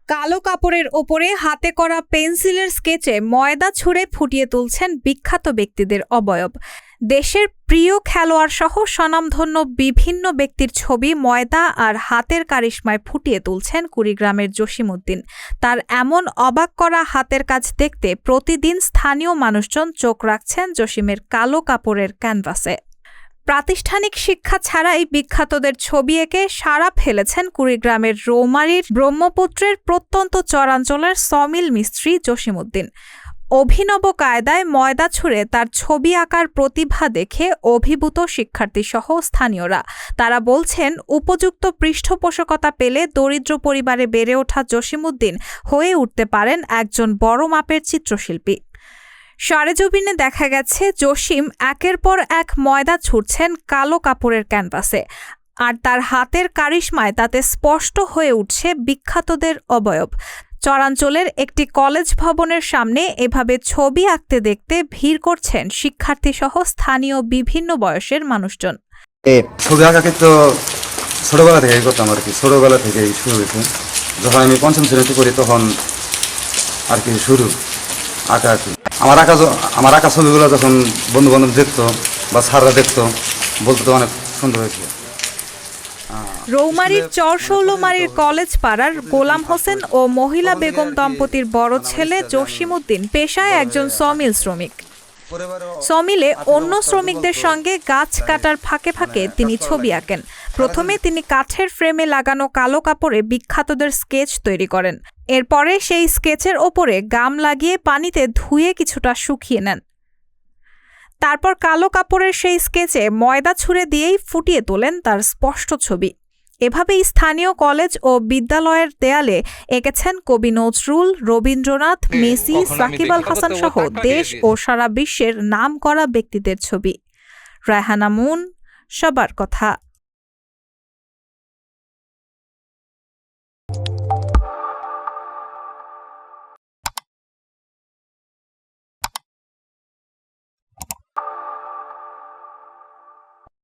কালো কাপড়ের ওপরে হাতে করা পেন্সিলের স্কেচে ময়দা ছুঁড়ে ফুটিয়ে তুলছেন বিখ্যাত ব্যক্তিদের অবয়ব। দেশের প্রিয় খেলোয়াড় সহ স্বনামধন্য বিভিন্ন ব্যক্তির ছবি ময়দা আর হাতের কারিশমায় ফুটিয়ে তুলছেন কুড়িগ্রামের জসিমউদ্দিন। তার এমন অবাক করা হাতের কাজ দেখতে প্রতিদিন স্থানীয় মানুষজন চোখ রাখছেন জসিমের কালো কাপড়ের ক্যানভাসে। প্রাতিষ্ঠানিক শিক্ষা ছাড়াই বিখ্যাতদের ছবি এঁকে সাড়া ফেলেছেন কুড়িগ্রামের রৌমারীর ব্রহ্মপুত্রের প্রত্যন্ত চরাঞ্চলের সমিল মিস্ত্রি জসিমউদ্দিন। অভিনব কায়দায় ময়দা ছুঁড়ে তার ছবি আঁকার প্রতিভা দেখে অভিভূত শিক্ষার্থীসহ স্থানীয়রা। তারা বলছেন, উপযুক্ত পৃষ্ঠপোষকতা পেলে দরিদ্র পরিবারে বেড়ে ওঠা জসিমউদ্দিন হয়ে উঠতে পারেন একজন বড় মাপের চিত্রশিল্পী। সরেজমিনে দেখা গেছে জসিম একের পর এক ময়দা ছুঁড়ছেন কালো কাপড়ের ক্যানভাসে, আর তার হাতের কারিশমায় তাতে স্পষ্ট হয়ে উঠছে বিখ্যাতদের অবয়ব। চরাঞ্চলের একটি কলেজ ভবনের সামনে এভাবে ছবি আঁকতে দেখতে ভিড় করছেন শিক্ষার্থীসহ স্থানীয় বিভিন্ন বয়সের মানুষজন। ছবি আঁকাকে তো ছোটবেলা থেকেই করতাম আর কি, ছোটবেলা থেকেই শুরু হয়েছে। যখন আমি পঞ্চম শ্রেণীতে পড়ি তখন আর কি শুরু আঁকা আর কি। আমার আঁকা ছবিগুলো যখন বন্ধু বান্ধব দেখতো বা স্যাররা দেখতো, বলতো তো অনেক সুন্দর হয়েছে। রৌমারীর চরশৌলমারীর কলেজ পাড়ার গোলাম হোসেন ও মহিলা বেগম দম্পতির বড় ছেলে জসিমউদ্দিন পেশায় একজন সমিল শ্রমিক। সমিলে অন্য শ্রমিকদের সঙ্গে গাছ কাটার ফাঁকে ফাঁকে তিনি ছবি আঁকেন। প্রথমে তিনি কাঠের ফ্রেমে লাগানো কালো কাপড়ে বিখ্যাতদের স্কেচ তৈরি করেন। এরপরে সেই স্কেচের ওপরে গাম লাগিয়ে পানিতে ধুয়ে কিছুটা শুকিয়ে নেন। তারপর কালো কাপড়ের সেই স্কেচে ময়দা ছুঁড়ে দিয়েই ফুটিয়ে তোলেন তার স্পষ্ট ছবি। এভাবেই স্থানীয় কলেজ ও বিদ্যালয়ের দেয়ালে এঁকেছেন কবি নজরুল, রবীন্দ্রনাথ, মেসি, সাকিব আল হাসান সহ দেশ ও সারা বিশ্বের নামকরা ব্যক্তিদের ছবি। রায়হানা মুন, সবার কথা।